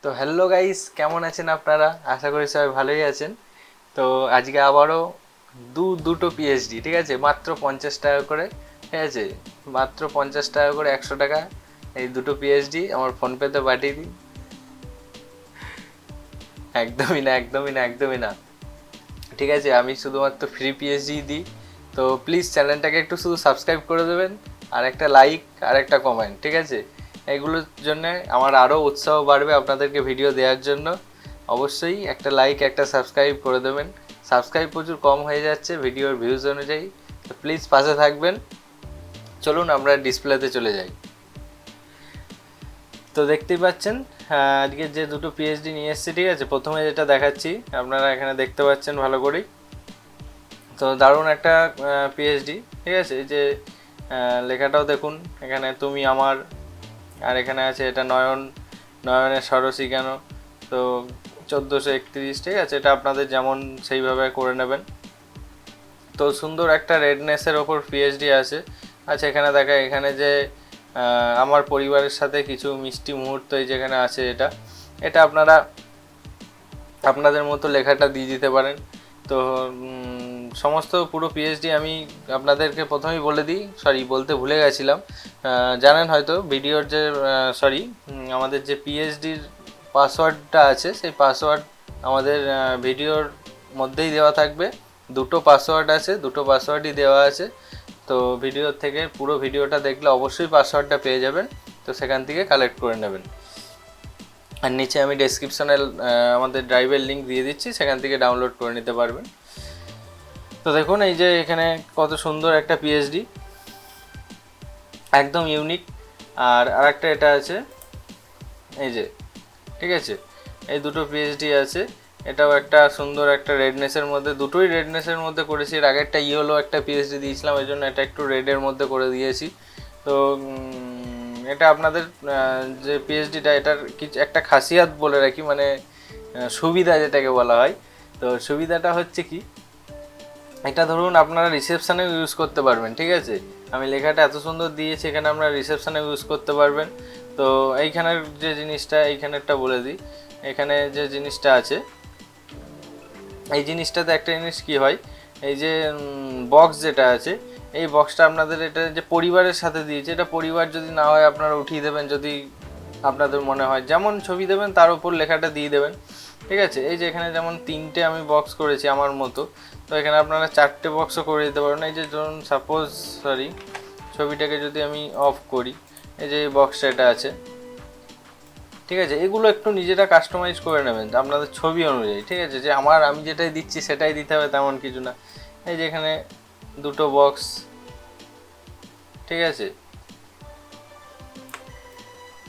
তো hello guys, কেমন আছেন আপনারা? আশা করি সবাই ভালোই আছেন। তো আজকে আবারও দুটো পিএইচডি, ঠিক আছে, মাত্র 50 টাকা করে, ঠিক আছে, মাত্র 50 টাকা করে, 100 টাকা। এই দুটো পিএইচডি আমার ফোনপেতে পাঠিয়ে দিই। একদমই না, একদমই না, একদমই না। ঠিক আছে, আমি শুধুমাত্র ফ্রি পিএইচডি দিই। তো প্লিজ চ্যানেলটাকে একটু শুধু সাবস্ক্রাইব করে দেবেন, আর একটা লাইক আর একটা কমেন্ট, ঠিক আছে। এইগুলোর জন্য আমার আরও উৎসাহ বাড়বে আপনাদেরকে ভিডিও দেওয়ার জন্য। অবশ্যই একটা লাইক একটা সাবস্ক্রাইব করে দেবেন। সাবস্ক্রাইব প্রচুর কম হয়ে যাচ্ছে ভিডিওর ভিউজ অনুযায়ী, তো প্লিজ পাশে থাকবেন। চলুন আমরা ডিসপ্লেতে চলে যাই। তো দেখতেই পাচ্ছেন, আজকে যে দুটো পিএইচডি নিয়ে এসেছি, ঠিক আছে। প্রথমে যেটা দেখাচ্ছি আপনারা এখানে দেখতে পাচ্ছেন ভালো করেই। তো দারুণ একটা পিএইচডি, ঠিক আছে। এই যে লেখাটাও দেখুন, এখানে তুমি আমার, আর এখানে আছে এটা নয়নের সরসী কেন। তো 1431, ঠিক আছে। এটা আপনাদের যেমন সেইভাবে করে নেবেন। তো সুন্দর একটা রেডনেসের ওপর পিএইচডি আছে। আচ্ছা, এখানে দেখা, এখানে যে আমার পরিবারের সাথে কিছু মিষ্টি মুহূর্ত এই যেখানে আছে, এটা এটা আপনারা আপনাদের মতো লেখাটা দিয়ে দিতে পারেন। তো সমস্ত পুরো পিএইচডি আমি আপনাদেরকে প্রথমেই বলে দিই, বলতে ভুলে গেছিলাম। জানেন হয়তো ভিডিওর যে আমাদের যে পিএইচডির পাসওয়ার্ডটা আছে, সেই পাসওয়ার্ড আমাদের ভিডিওর মধ্যেই দেওয়া থাকবে। দুটো পাসওয়ার্ড আছে, দুটো পাসওয়ার্ডই দেওয়া আছে। তো ভিডিওর থেকে পুরো ভিডিওটা দেখলে অবশ্যই পাসওয়ার্ডটা পেয়ে যাবেন। তো সেখান থেকে কালেক্ট করে নেবেন। আর নিচে আমি ডেসক্রিপশনে আমাদের ড্রাইভের লিঙ্ক দিয়ে দিচ্ছি, সেখান থেকে ডাউনলোড করে নিতে পারবেন। তো দেখুন, এই যে এখানে কত সুন্দর একটা পিএইচডি, একদম ইউনিক। আর আরেকটা এটা আছে, এই যে, ঠিক আছে। এই দুটো পিএইচডি আছে। এটাও একটা সুন্দর একটা রেডনেসের মধ্যে, দুটোই রেডনেসের মধ্যে করেছি। এর আগেরটা ইয়েলো একটা পিএইচডি দিয়েছিলাম, এই জন্য এটা একটু রেডের মধ্যে করে দিয়েছি। তো এটা আপনাদের যে পিএইচডিটা, এটার কিছু একটা খাসিয়াত বলে রাখি, মানে সুবিধা যেটাকে বলা হয়। তো সুবিধাটা হচ্ছে কি, এটা ধরুন আপনারা রিসেপশানেও ইউজ করতে পারবেন, ঠিক আছে। আমি লেখাটা এত সুন্দর দিয়েছি, এখানে আপনারা রিসেপশানে ইউজ করতে পারবেন। তো এইখানের যে জিনিসটা, এইখানেরটা বলে দিই, এখানে যে জিনিসটা আছে, এই জিনিসটাতে একটা জিনিস কি হয়, এই যে বক্স যেটা আছে, এই বক্সটা আপনাদের এটা যে পরিবারের সাথে দিয়েছে, এটা পরিবার যদি না হয় আপনারা উঠিয়ে দেবেন, যদি আপনাদের মনে হয় যেমন ছবি দেবেন তার উপর লেখাটা দিয়ে দেবেন, ঠিক আছে। এই যে এখানে যেমন 3টে আমি বক্স করেছি আমার মতো, তো এখানে আপনারা 4টে বক্সও করে দিতে পারেন। এই যে ধরুন সাপোজ ছবিটাকে যদি আমি অফ করি, এই যে এই বক্সটা এটা আছে, ঠিক আছে। এগুলো একটু নিজেরা কাস্টমাইজ করে নেবেন আপনাদের ছবি অনুযায়ী, ঠিক আছে। যে আমি যেটাই দিচ্ছি সেটাই দিতে হবে তেমন কিছু না। এই যে এখানে দুটো বক্স, ঠিক আছে।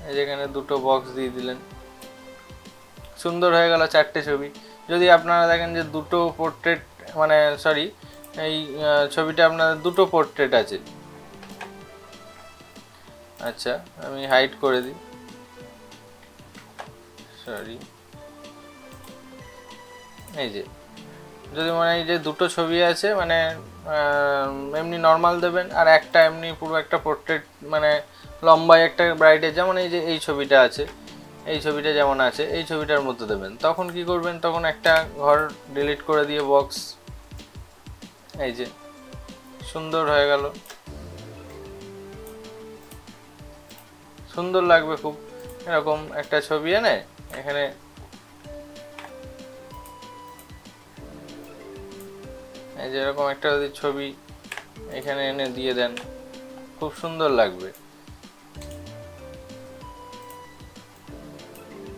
এই যে এখানে দুটো বক্স দিয়ে দিলেন, সুন্দর হয়ে গেল 4টে ছবি। যদি আপনারা দেখেন যে দুটো পোর্ট্রেট, মানে এই ছবিটা আপনাদের দুটো পোর্ট্রেট আছে। আচ্ছা, আমি হাইড করে দিই, এই যে যদি মানে এই যে দুটো ছবি আছে, মানে এমনি নর্মাল দেবেন, আর একটা এমনি পুরো একটা পোর্ট্রেট, মানে লম্বায় একটা ব্রাইডের, যেমন এই যে এই ছবিটা আছে, এই ছবিটা যেমন আছে এই ছবিটার মতো দেবেন। তখন কি করবেন, তখন একটা ঘর ডিলিট করে দিয়ে বক্স, এই যে সুন্দর হয়ে গেল, সুন্দর লাগবে খুব। এরকম একটা ছবি এনে এখানে, এই যে এরকম একটা যদি ছবি এখানে এনে দিয়ে দেন, খুব সুন্দর লাগবে,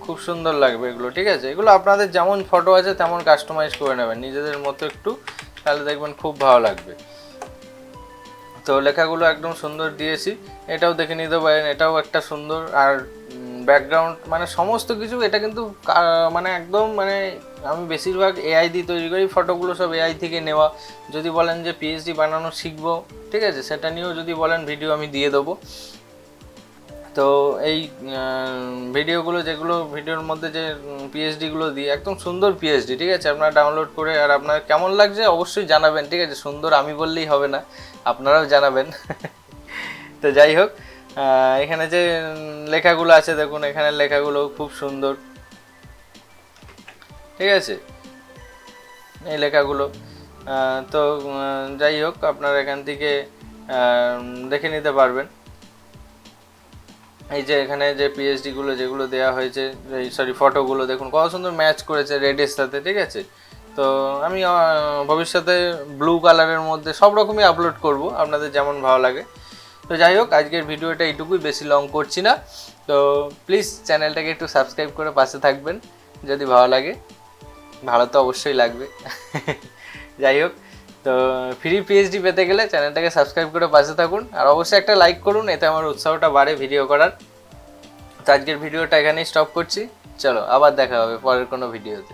খুব সুন্দর লাগবে এগুলো, ঠিক আছে। এগুলো আপনাদের যেমন ফটো আছে তেমন কাস্টমাইজ করে নেবেন নিজেদের মতো একটু, তাহলে দেখবেন খুব ভালো লাগবে। তো লেখাগুলো একদম সুন্দর দিয়েছি, এটাও দেখে নিতে পারেন, এটাও একটা সুন্দর। আর ব্যাকগ্রাউন্ড মানে সমস্ত কিছু, এটা কিন্তু মানে একদম, মানে আমি বেশিরভাগ এআই দিয়ে তৈরি করি, ফটোগুলো সব এআই থেকে নেওয়া। যদি বলেন যে পিএইচডি বানানো শিখবো, ঠিক আছে, সেটা নিয়েও যদি বলেন ভিডিও আমি দিয়ে দেবো। তো এই ভিডিওগুলো, যেগুলো ভিডিওর মধ্যে যে পিএইচডিগুলো দিই, একদম সুন্দর পিএইচডি, ঠিক আছে। আপনারা ডাউনলোড করে, আর আপনার কেমন লাগছে অবশ্যই জানাবেন, ঠিক আছে। সুন্দর আমি বললেই হবে না, আপনারাও জানাবেন। তো যাই হোক, এখানে যে লেখাগুলো আছে দেখুন, এখানে লেখাগুলো খুব সুন্দর, ঠিক আছে, এই লেখাগুলো। তো যাই হোক, আপনারা এখান থেকে দেখে নিতে পারবেন। এই যে এখানে যে পিএইচডিগুলো যেগুলো দেওয়া হয়েছে, এই সরি ফটোগুলো দেখুন কত সুন্দর ম্যাচ করেছে রেডের সাথে, ঠিক আছে। তো আমি ভবিষ্যতে ব্লু কালারের মধ্যে সব রকমই আপলোড করব, আপনাদের যেমন ভালো লাগে। তো যাই হোক, আজকের ভিডিওটা এইটুকুই, বেশি লং করছি না। তো প্লিজ চ্যানেলটাকে একটু সাবস্ক্রাইব করে পাশে থাকবেন যদি ভালো লাগে। ভালো তো অবশ্যই লাগবে। যাই হোক, তো ফ্রি পিএইচডি পেতে গেলে চ্যানেলটাকে সাবস্ক্রাইব করে পাশে থাকুন, আর অবশ্যই একটা লাইক করুন, এতে আমার উৎসাহটা বাড়ে ভিডিও করার। তো আজকের ভিডিওটা এখানেই স্টপ করছি, চলো আবার দেখা হবে পরের কোনো ভিডিওতে।